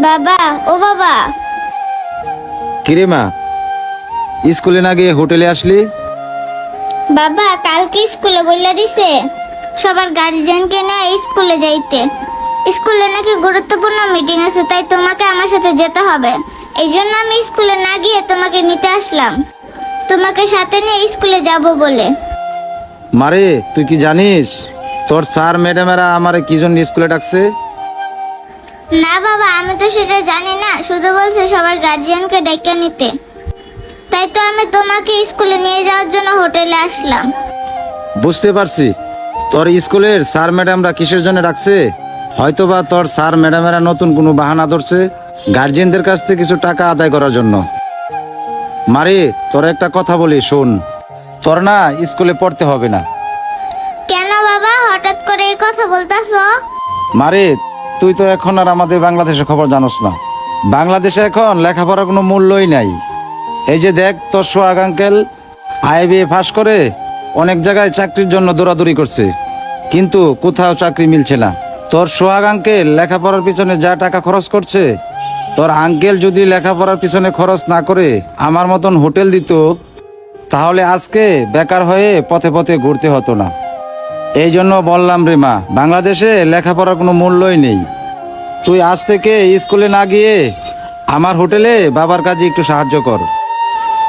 বাবা, ও বাবা। কিরে মা, স্কুলে না গিয়ে হোটেলে আসলি? বাবা, কালকে স্কুলে বইলা দিছে সবার গার্জিয়ানকে নিয়ে স্কুলে যাইতে। স্কুলে নাকি গুরুত্বপূর্ণ মিটিং আছে, তাই তোমাকে আমার সাথে যেতে হবে। এই জন্য আমি স্কুলে না গিয়ে তোমাকে নিতে আসলাম, তোমাকে সাথে নিয়ে স্কুলে যাব বলে। মারে, তুই কি জানিস তোর স্যার ম্যাডামেরা আমারে কি জন্য স্কুলে ডাকছে? না বাবা, আমি তো সেটা জানি না, শুধু বলছে সবার গার্জিয়ানকে ডেকে নিতে। তাই তো আমি তোমাকে স্কুলে নিয়ে যাওয়ার জন্য হোটেলে আসলাম। বুঝতে পারছি তোর স্কুলের স্যার ম্যাডামরা কিসের জন্য ডাকছে। হয়তোবা তোর স্যার ম্যাডামেরা নতুন কোনো বাহানা ধরছে গার্জিয়ানদের কাছ থেকে কিছু টাকা আদায় করার জন্য। মারে, তোর একটা কথা বলি শোন, তোর না স্কুলে পড়তে হবে না। কেন বাবা, হঠাৎ করে এই কথা বলতাছো? মারে, তুই তো এখন আর আমাদের বাংলাদেশের খবর জানোস না। বাংলাদেশে এখন লেখাপড়ার কোনো মূল্যই নাই। এই যে দেখ, তোর সোহাগ আঙ্কেল IBA পাস করে অনেক জায়গায় চাকরির জন্য দৌড়াদৌড়ি করছে, কিন্তু কোথাও চাকরি মিলছে না। তোর সোহাগ আঙ্কেল লেখাপড়ার পিছনে যা টাকা খরচ করছে, তোর আঙ্কেল যদি লেখাপড়ার পিছনে খরচ না করে আমার মতন হোটেল দিত, তাহলে আজকে বেকার হয়ে পথে পথে ঘুরতে হতো না। এই জন্য বললাম রে মা, বাংলাদেশে লেখাপড়ার কোনো মূল্যই নেই। তুই আজ থেকে স্কুলে না গিয়ে আমার হোটেলে বাবার কাজে একটু সাহায্য কর।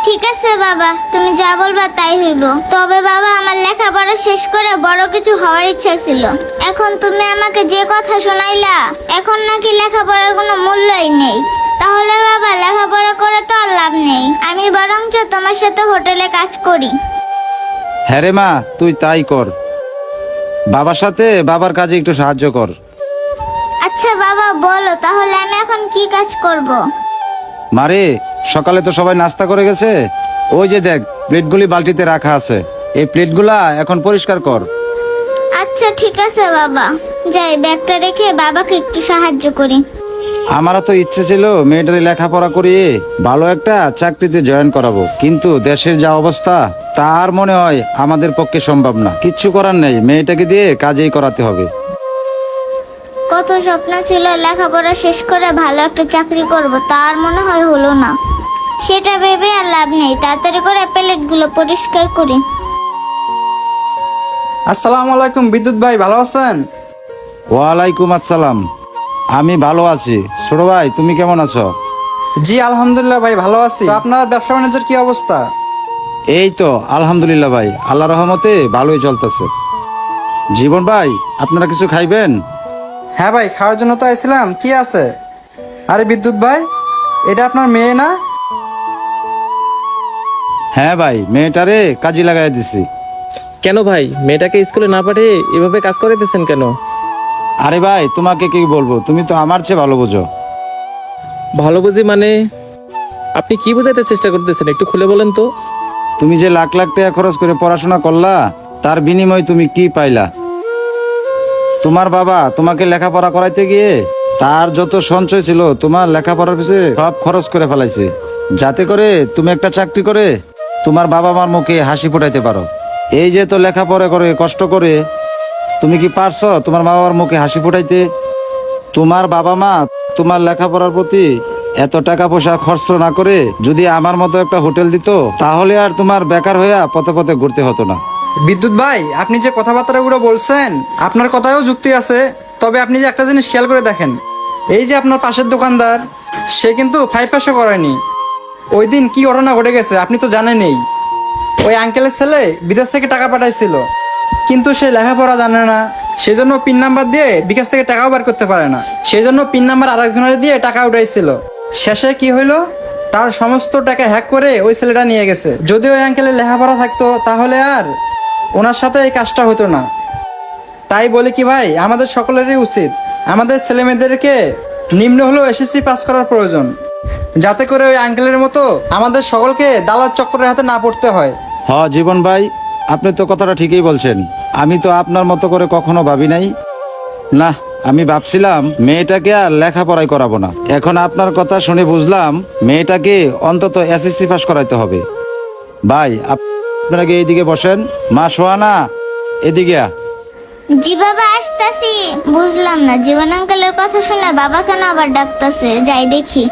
ঠিক আছে বাবা, তুমি যা বলবা তাই হইব। তবে বাবা, আমার লেখাপড়া শেষ করে বড় কিছু হওয়ার ইচ্ছা ছিল। এখন তুমি আমাকে যে কথা শোনাইলা, এখন নাকি লেখাপড়ার কোনো মূল্যই নেই। তাহলে বাবা, লেখাপড়া করে তো আর লাভ নেই। আমি বরঞ্চ তোমার সাথে হোটেলে কাজ করি। হ্যাঁ রে মা, তুই তাই কর, বাবার সাথে বাবার কাজে একটু সাহায্য কর। আচ্ছা বাবা, বলো তাহলে আমি এখন কি কাজ করব? মারে, সকালে তো সবাই নাস্তা করে গেছে, ওই যে দেখ প্লেটগুলি বালতিতে রাখা আছে, এই প্লেটগুলা এখন পরিষ্কার কর। আচ্ছা ঠিক আছে বাবা, যাই ব্যাগটা রেখে বাবাকে একটু সাহায্য করি। আমারও তো ইচ্ছে ছিল মেয়েটারে লেখাপড়া করিয়ে ভালো একটা চাকরিতে জয়েন করাবো, কিন্তু দেশের যা অবস্থা তার মনে হয় আমাদের পক্ষে সম্ভব না। কিচ্ছু করার নেই, মেয়েটাকে দিয়ে কাজেই করাতে হবে। কত স্বপ্ন ছিল লেখাপড়া শেষ করে ভালো একটা চাকরি করব, তার মনে হয় হলো না। সেটা ভেবে আর লাভ নেই, তাড়াতাড়ি করে প্লেটগুলো পরিষ্কার করি। আসসালামু আলাইকুম বিদ্যুৎ ভাই, ভালো আছেন? ওয়ালাইকুম আসসালাম, আমি ভালো আছি। ছোট ভাই, তুমি কেমন আছো? জি আলহামদুলিল্লাহ ভাই, ভালো আছি। তো আপনার ব্যবসা বাণিজ্যের কি অবস্থা? এই তো আলহামদুলিল্লাহ ভাই, আল্লাহ রহমতে ভালোই চলতেছে। জীবন ভাই, আপনারা কিছু খাইবেন? হ্যাঁ ভাই, খাওয়ার জন্য তো আইছিলাম। কি আছে? আরে বিদ্যুৎ ভাই, এটা আপনার মেয়ে না? হ্যাঁ ভাই, মেয়েটারে কাজে লাগাই দিছি। কেন ভাই, মেয়েটাকে স্কুলে না পাঠিয়ে এভাবে কাজ করাইতেছেন কেন? আরে ভাই, তোমাকে কি বলবো, তুমি তো আমার চেয়ে ভালো বোঝো। ভালো বুঝি মানে? আপনি কি বোঝাতে চেষ্টা করতেছেন, একটু খুলে বলেন তো। তুমি যে লাখ লাখ টাকা খরচ করে পড়াশোনা করলা, তার বিনিময়ে তুমি কি পাইলা? তোমার বাবা তোমাকে লেখাপড়া করাইতে গিয়ে তার যত সঞ্চয় ছিল তোমার লেখাপড়ার পিছনে সব খরচ করে ফেলাইছে, যাতে করে তুমি একটা চাকরি করে তোমার বাবা মার মুখে হাসি ফোটাইতে পারো। এই যে তো লেখাপড়া করে কষ্ট করে তুমি কি পারছো তোমার মা বাবার মুখে হাসি ফোটাইতে? তোমার বাবা মা তোমার লেখাপড়ার প্রতি এত টাকা পয়সা খরচ না করে যদি আমার মতো একটা হোটেল দিত, তাহলে আর তোমার বেকার হইয়া পথে পথে ঘুরতে হতো না। বিদ্যুৎ ভাই, আপনি যে কথাবার্তাগুলো বলছেন, আপনার কথায়ও যুক্তি আছে। তবে আপনি যে একটা জিনিস খেয়াল করে দেখেন, এই যে আপনার পাশের দোকানদার, সে কিন্তু 5 পয়সা করেনি। ওই দিন কি ঘটনা ঘটে গেছে আপনি তো জানেনই। ওই আঙ্কেলের ছেলে বিদেশ থেকে টাকা পাঠাইছিল, কিন্তু সে লেখাপড়া জানে না, সেজন্য পিন নাম্বার দিয়ে বিকাশ থেকে টাকাও বার করতে পারে না। সেজন্য পিন নাম্বার আরেকজনের দিয়ে টাকা উঠাইছিল। শেষে কি হইলো, তার সমস্ত টাকা হ্যাক করে ওই ছেলেটা নিয়ে গেছে। যদি ওই আঙ্কেলের লেখাপড়া থাকতো, তাহলে আর ওনার সাথে এই কাজটা হতো না। তাই বলি কি ভাই, আমাদের সকলেরই উচিত আমাদের ছেলে মেয়েদেরকে নিম্ন হলেও SSC পাস করার প্রয়োজন, যাতে করে ওই আঙ্কেলের মতো আমাদের সকলকে দালাল চক্রের হাতে না পড়তে হয়। জীবন ভাই, আপনি তো কথাটা ঠিকই বলছেন। আমি তো আপনার মতো করে কখনো ভাবি নাই। না, আমি ভাবছিলাম মেয়েটাকে আর লেখাপড়াই করাবো না। এখন আপনার কথা শুনে বুঝলাম মেয়েটাকে অন্তত SSC পাস করাইতে হবে। ভাই, আপনারা এইদিকে বসেন। মা সোহানা, এদিকে আ। জি বাবা, আসতাছি। বুঝলাম না জীবন আঙ্কেলের কথা শুনে বাবা কেন আবার ডাকতাছে, যাই দেখি।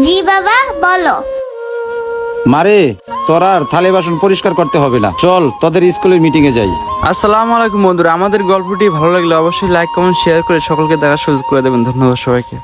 জি বাবা, বলো। মারে, তোর আর থালি বাসন পরিষ্কার করতে হবে না, চল তোদের স্কুলের মিটিং এ যাই। আসসালামু আলাইকুম বন্ধুরা, আমাদের গল্পটি ভালো লাগলে অবশ্যই লাইক কমেন্ট শেয়ার করে সকলকে দেখার সুযোগ করে দেবেন। ধন্যবাদ সবাইকে।